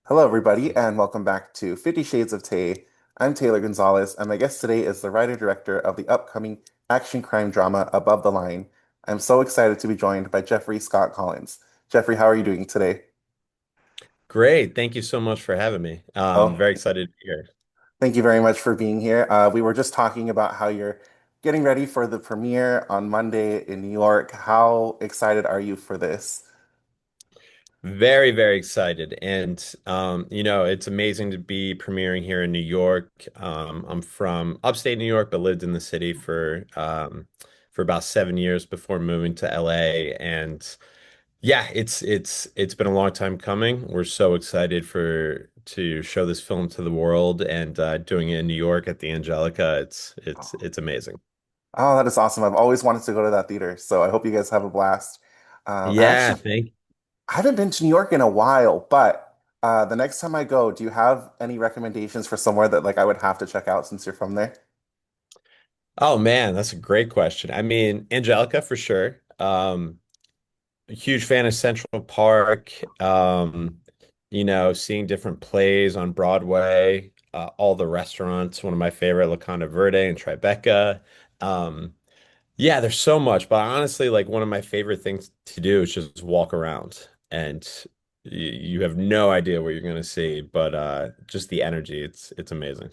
Hello, everybody, and welcome back to 50 Shades of Tay. I'm Taylor Gonzalez, and my guest today is the writer-director of the upcoming action crime drama Above the Line. I'm so excited to be joined by Jeffrey Scott Collins. Jeffrey, how are you doing today? Great. Thank you so much for having me. Oh, Very excited to be here. thank you very much for being here. We were just talking about how you're getting ready for the premiere on Monday in New York. How excited are you for this? Very, very excited. And it's amazing to be premiering here in New York. I'm from upstate New York, but lived in the city for about 7 years before moving to LA. And yeah, it's been a long time coming. We're so excited for to show this film to the world and doing it in New York at the Angelica. It's amazing. Oh, that is awesome. I've always wanted to go to that theater, so I hope you guys have a blast. I Yeah, actually thank I haven't been to New York in a while, but the next time I go, do you have any recommendations for somewhere that like I would have to check out since you're from there? Oh man, that's a great question. I mean, Angelica for sure. A huge fan of Central Park. Seeing different plays on Broadway, all the restaurants, one of my favorite, La Conda Verde and Tribeca. Um, yeah, there's so much, but honestly, like one of my favorite things to do is just walk around and you have no idea what you're gonna see, but just the energy, it's amazing.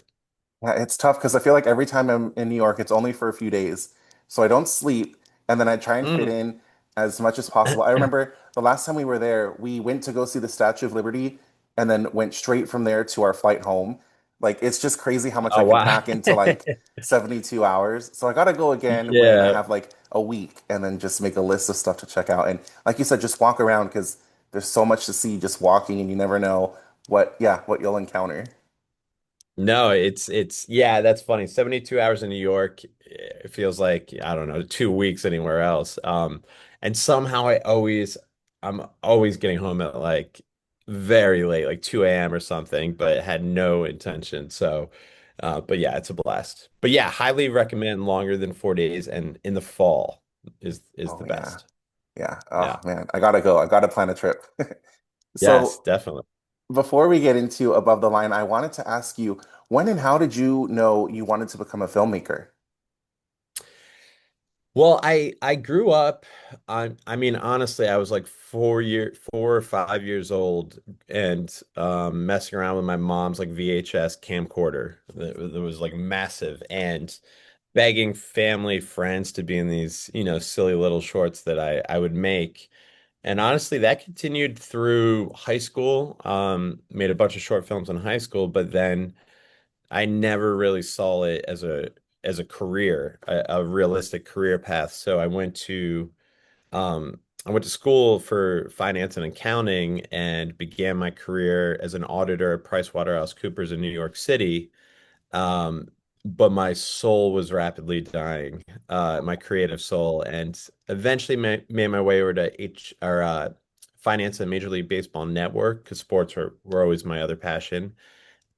Yeah, it's tough because I feel like every time I'm in New York, it's only for a few days. So I don't sleep, and then I try and fit Mm. in as much as possible. I remember the last time we were there, we went to go see the Statue of Liberty and then went straight from there to our flight home. Like, it's just crazy how much I Oh can wow. pack into like 72 hours. So I gotta go again when I Yeah. have like a week and then just make a list of stuff to check out. And like you said, just walk around because there's so much to see just walking and you never know what you'll encounter. No, it's yeah, that's funny. 72 hours in New York, it feels like, I don't know, 2 weeks anywhere else. And somehow I'm always getting home at like very late, like 2 a.m. or something, but had no intention. So but yeah, it's a blast. But yeah, highly recommend longer than 4 days and in the fall is Oh the yeah. best. Yeah. Yeah. Oh man, I gotta go. I gotta plan a trip. Yes, So definitely. before we get into Above the Line, I wanted to ask you, when and how did you know you wanted to become a filmmaker? Well, I grew up. I mean, honestly, I was like 4 or 5 years old, and messing around with my mom's like VHS camcorder that was like massive, and begging family friends to be in these silly little shorts that I would make. And honestly, that continued through high school. Made a bunch of short films in high school, but then I never really saw it as a career, a realistic career path. So I went to school for finance and accounting and began my career as an auditor at PricewaterhouseCoopers in New York City. Um, but my soul was rapidly dying, my creative soul, and eventually made my way over to finance and Major League Baseball Network because sports were always my other passion,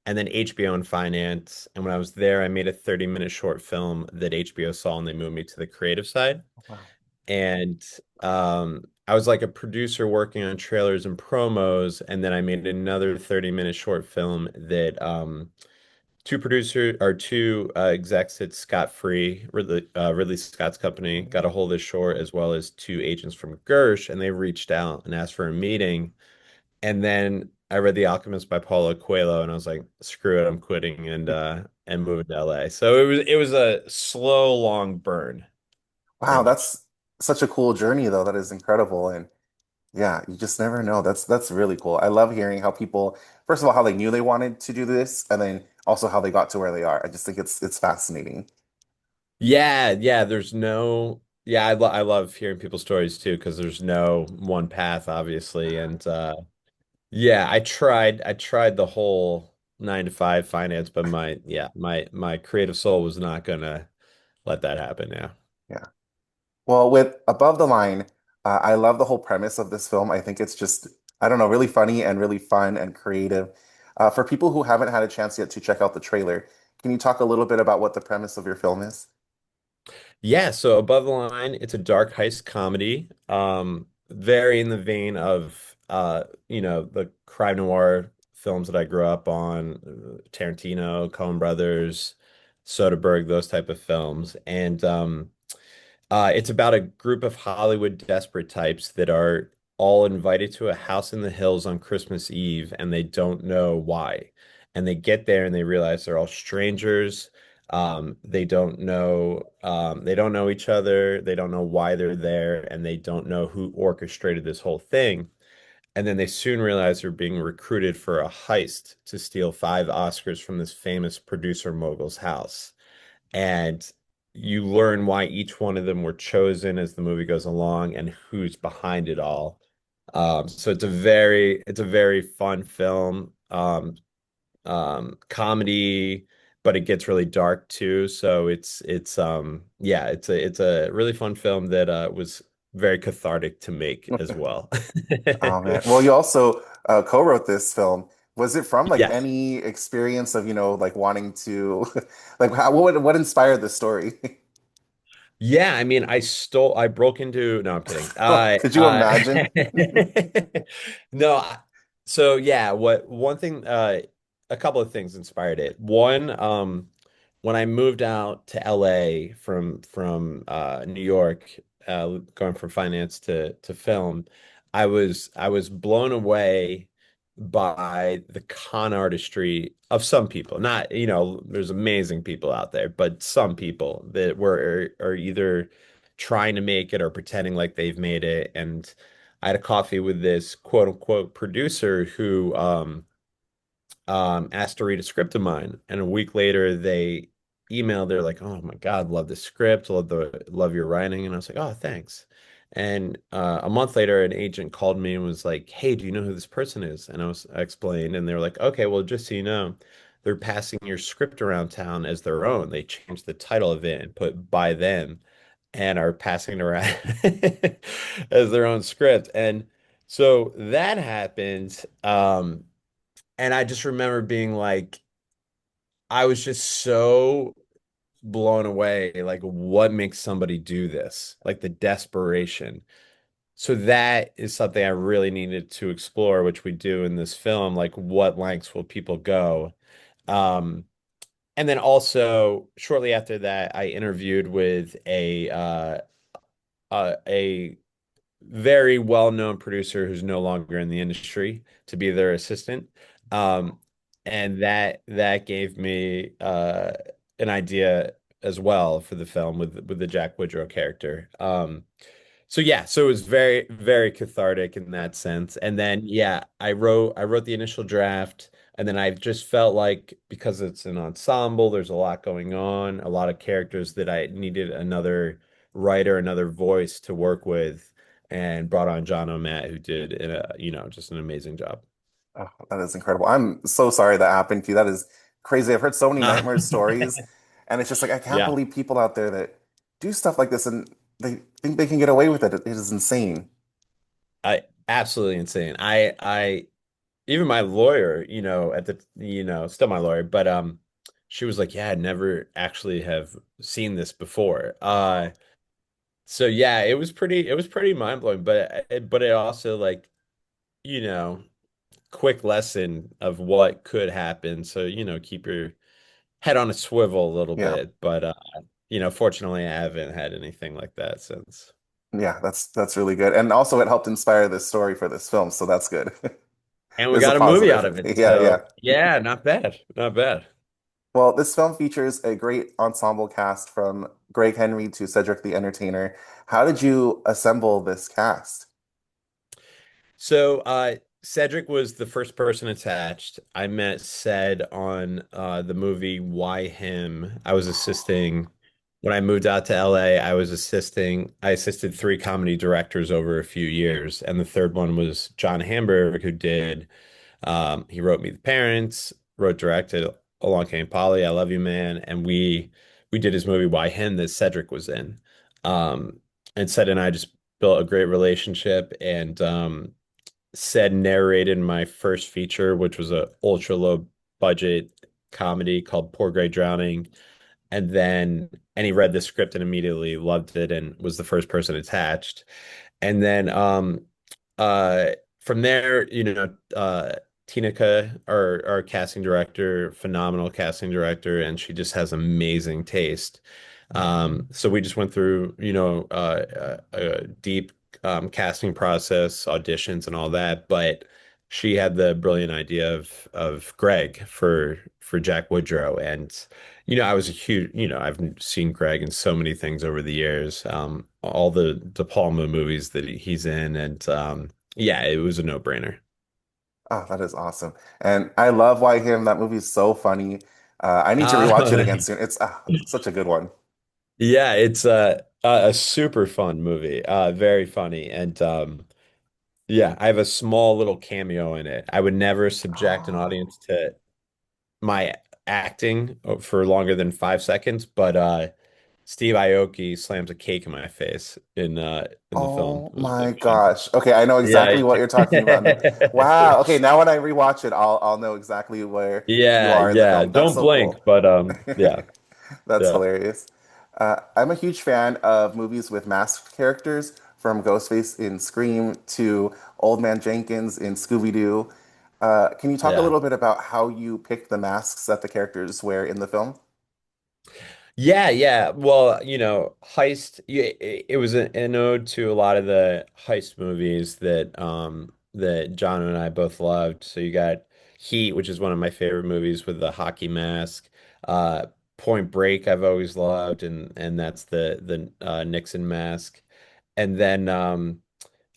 and then HBO and finance. And when I was there, I made a 30-minute short film that HBO saw and they moved me to the creative side. Wow. And I was like a producer working on trailers and promos. And then I made another 30-minute short film that two execs at Scott Free, Ridley Scott's company, got a hold of this short, as well as two agents from Gersh. And they reached out and asked for a meeting. And then I read The Alchemist by Paulo Coelho, and I was like, screw it, I'm quitting and moving to LA. So it was a slow, long burn, Wow, pretty much. that's such a cool journey though. That is incredible. And yeah, you just never know. That's really cool. I love hearing how people, first of all, how they knew they wanted to do this, and then also how they got to where they are. I just think it's fascinating. Yeah, yeah. I love hearing people's stories too, because there's no one path, obviously. And yeah, I tried the whole 9 to 5 finance, but my creative soul was not gonna let that happen. Yeah. Yeah. Well, with Above the Line, I love the whole premise of this film. I think it's just, I don't know, really funny and really fun and creative. For people who haven't had a chance yet to check out the trailer, can you talk a little bit about what the premise of your film is? Yeah, so Above the Line, it's a dark heist comedy, very in the vein of the crime noir films that I grew up on, Tarantino, Coen Brothers, Soderbergh, those type of films. And it's about a group of Hollywood desperate types that are all invited to a house in the hills on Christmas Eve, and they don't know why. And they get there and they realize they're all strangers. They don't know each other. They don't know why they're there, and they don't know who orchestrated this whole thing. And then they soon realize they're being recruited for a heist to steal 5 Oscars from this famous producer mogul's house. And you learn why each one of them were chosen as the movie goes along and who's behind it all. So it's a very fun film, comedy, but it gets really dark too. So yeah, it's a really fun film that was very cathartic to make as well. Oh man. Well, you also co-wrote this film. Was it from like Yes. any experience of, like wanting to like what inspired the story? Yeah, I mean, I broke into, no, I'm kidding. Could you imagine? No, so yeah, one thing, a couple of things inspired it. One, when I moved out to LA from New York, going from finance to film, I was blown away by the con artistry of some people. Not, there's amazing people out there, but some people that are either trying to make it or pretending like they've made it. And I had a coffee with this quote unquote producer who asked to read a script of mine, and a week later they emailed. They're like, "Oh my God, love the script, love your writing," and I was like, "Oh, thanks." And a month later, an agent called me and was like, "Hey, do you know who this person is?" And I explained, and they were like, "Okay, well, just so you know, they're passing your script around town as their own. They changed the title of it and put by them, and are passing it around as their own script." And so that happened. And I just remember being like, I was just so blown away. Like, what makes somebody do this? Like the desperation. So that is something I really needed to explore, which we do in this film. Like, what lengths will people go? Um, and then also shortly after that, I interviewed with a very well-known producer who's no longer in the industry to be their assistant. Um, and that gave me an idea as well for the film with the Jack Woodrow character. So yeah, so it was very, very cathartic in that sense. And then yeah, I wrote the initial draft, and then I just felt like because it's an ensemble, there's a lot going on, a lot of characters that I needed another writer, another voice to work with, and brought on John O'Matt, who did just an amazing job. Oh, that is incredible. I'm so sorry that happened to you. That is crazy. I've heard so many Ah. nightmare stories, and it's just like I can't Yeah, believe people out there that do stuff like this and they think they can get away with it. It is insane. I absolutely insane. I even my lawyer, still my lawyer, but she was like, yeah, I never actually have seen this before. So yeah, it was pretty mind-blowing, but it also like, you know, quick lesson of what could happen. So, keep your head on a swivel a little Yeah. bit, but fortunately I haven't had anything like that since. Yeah, that's really good. And also it helped inspire this story for this film, so that's good. And we There's a got a movie out positive. of it. Yeah, yeah. So, yeah, not bad. Not bad. Well, this film features a great ensemble cast from Greg Henry to Cedric the Entertainer. How did you assemble this cast? So, Cedric was the first person attached. I met Ced on the movie Why Him. I was assisting when I moved out to LA. I assisted 3 comedy directors over a few years, and the third one was John Hamburg, who did. He wrote Me the Parents, wrote directed Along Came Polly, I Love You Man, and we did his movie Why Him that Cedric was in. Um, and Ced and I just built a great relationship, and said narrated my first feature, which was a ultra low budget comedy called Poor Grey Drowning. And he read the script and immediately loved it and was the first person attached. And then uh from there, Tinica, our casting director, phenomenal casting director, and she just has amazing taste. So we just went through, a deep casting process, auditions, and all that. But she had the brilliant idea of Greg for Jack Woodrow, and I was a huge, I've seen Greg in so many things over the years, all the De Palma movies that he's in, and yeah, it was a no-brainer. Oh, that is awesome. And I love Why Him. That movie is so funny. I need to rewatch it Uh, again soon. It's such a good one. yeah, it's a super fun movie, very funny, and yeah, I have a small little cameo in it. I would never subject an Oh, audience to my acting for longer than 5 seconds, but Steve Aoki slams a cake in my face in the film. oh It was my really fun. gosh. Okay, I know Yeah. exactly what you're talking about now. Wow. Okay, now when I rewatch it, I'll know exactly where you Yeah, are in the yeah. film. That's Don't so blink, cool. but yeah, That's yeah, hilarious. I'm a huge fan of movies with masked characters, from Ghostface in Scream to Old Man Jenkins in Scooby-Doo. Can you talk a yeah. little bit about how you pick the masks that the characters wear in the film? Yeah, yeah. Well, heist. It was an ode to a lot of the heist movies that John and I both loved. So you got Heat, which is one of my favorite movies with the hockey mask. Uh, Point Break, I've always loved, and that's the Nixon mask. And then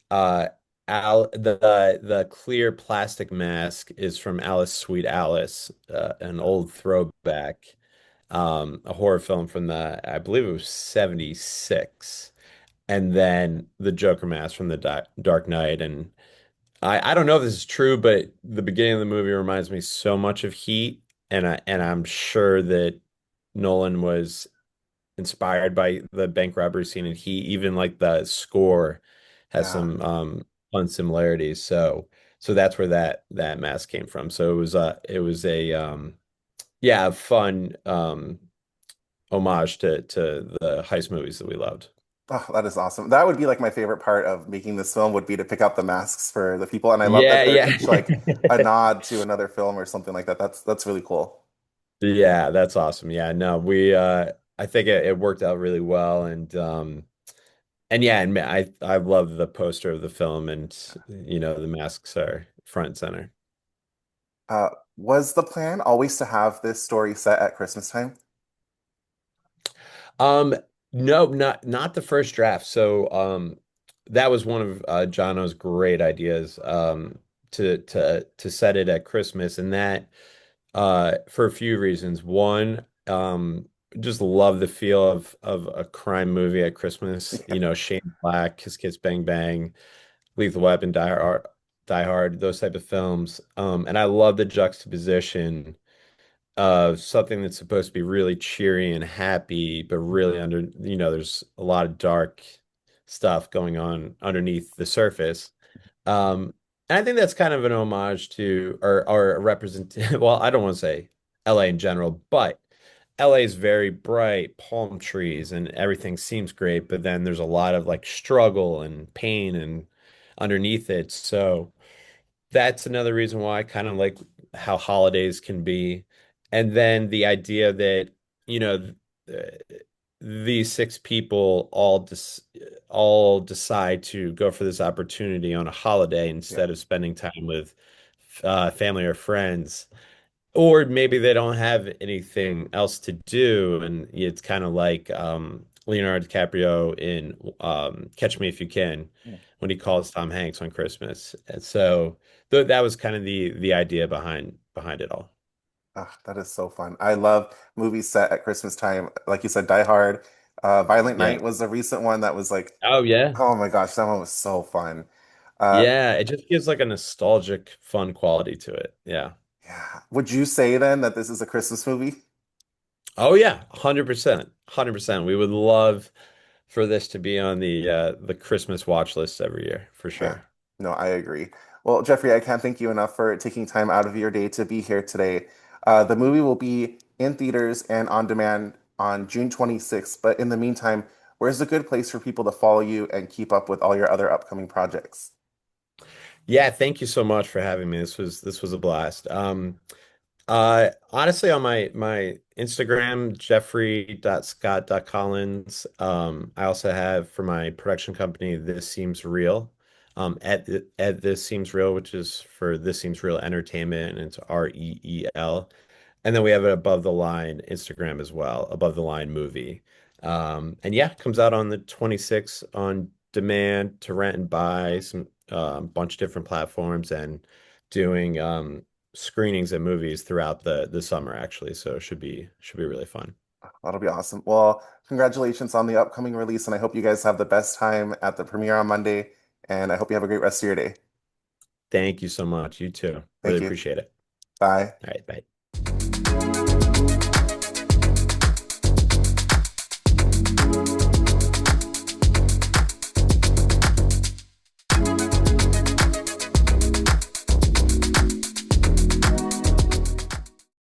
uh, Al the clear plastic mask is from Alice Sweet Alice, an old throwback, a horror film from I believe it was 76. And then the Joker mask from the Dark Knight. And I don't know if this is true, but the beginning of the movie reminds me so much of Heat. And I'm sure that Nolan was inspired by the bank robbery scene in Heat. Even like the score has Yeah. some fun similarities. So that's where that mask came from. So it was a yeah, a fun homage to the heist movies that we loved. Oh, that is awesome. That would be like my favorite part of making this film would be to pick out the masks for the people. And I love that Yeah, they're yeah. each like a nod to another film or something like that. That's really cool. Yeah, that's awesome. Yeah, no, we I think it worked out really well, and yeah, and I love the poster of the film, and the masks are front and center. Uh, was the plan always to have this story set at Christmas time? Um, no, not the first draft. So that was one of Jono's great ideas to set it at Christmas, and that for a few reasons. One, just love the feel of a crime movie at Christmas. Shane Black, Kiss Kiss Bang Bang, Lethal Weapon, Die Hard, those type of films. And I love the juxtaposition of something that's supposed to be really cheery and happy, but really there's a lot of dark stuff going on underneath the surface. And I think that's kind of an homage to or a represent well, I don't want to say LA in general, but LA is very bright, palm trees, and everything seems great, but then there's a lot of like struggle and pain and underneath it. So that's another reason why I kind of like how holidays can be. And then the idea that, you know, these six people all decide to go for this opportunity on a holiday Yeah. instead of spending time with family or friends. Or maybe they don't have anything else to do, and it's kind of like Leonardo DiCaprio in Catch Me If You Can when he calls Tom Hanks on Christmas. And so that was kind of the idea behind it all. Ah, that is so fun. I love movies set at Christmas time. Like you said, Die Hard. Violent Yeah. Night was a recent one that was like, Oh yeah. oh my gosh, that one was so fun. Uh, Yeah, it just gives like a nostalgic, fun quality to it. Yeah. yeah. Would you say then that this is a Christmas movie? Oh yeah, 100%. 100%. We would love for this to be on the Christmas watch list every year, for Yeah. sure. No, I agree. Well, Jeffrey, I can't thank you enough for taking time out of your day to be here today. The movie will be in theaters and on demand on June 26th, but in the meantime, where's a good place for people to follow you and keep up with all your other upcoming projects? Yeah, thank you so much for having me. This was a blast. Honestly, on my Instagram, jeffrey.scott.collins. I also have for my production company, This Seems Real. At This Seems Real, which is for This Seems Real Entertainment, and it's REEL. And then we have an Above the Line Instagram as well, Above the Line Movie. And yeah, it comes out on the 26th on demand to rent and buy some bunch of different platforms and doing screenings at movies throughout the summer actually. So it should be really fun. That'll be awesome. Well, congratulations on the upcoming release, and I hope you guys have the best time at the premiere on Monday. And I hope you have a great rest of your day. Thank you so much. You too. Really Thank you. appreciate it. Bye. All right, bye.